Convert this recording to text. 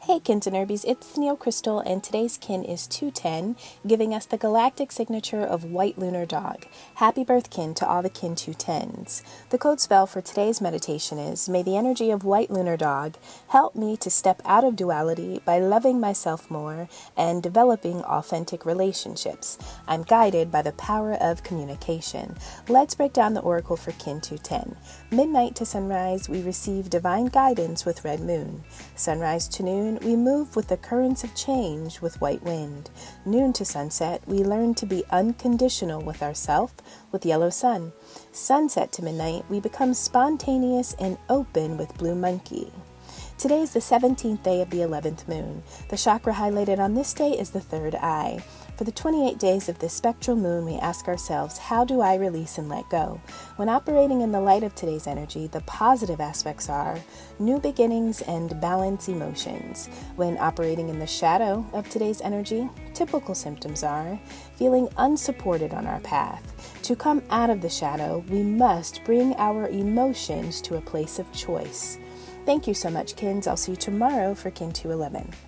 Hey Kins and Herbies, it's Neil Crystal, and today's kin is 210, giving us the galactic signature of White Lunar Dog. Happy birth, kin, to all the kin 210s. The code spell for today's meditation is, may the energy of White Lunar Dog help me to step out of duality by loving myself more and developing authentic relationships. I'm guided by the power of communication. Let's break down the oracle for kin 210. Midnight to sunrise, we receive divine guidance with red moon. Sunrise to noon, we move with the currents of change with white wind. Noon to sunset, we learn to be unconditional with ourself with yellow sun. Sunset to midnight, we become spontaneous and open with blue monkey. Today is the 17th day of the 11th moon. The chakra highlighted on this day is the third eye. For the 28 days of this spectral moon, we ask ourselves, how do I release and let go? When operating in the light of today's energy, the positive aspects are new beginnings and balance emotions. When operating in the shadow of today's energy, typical symptoms are feeling unsupported on our path. To come out of the shadow, we must bring our emotions to a place of choice. Thank you so much, Kins. I'll see you tomorrow for Kin 211.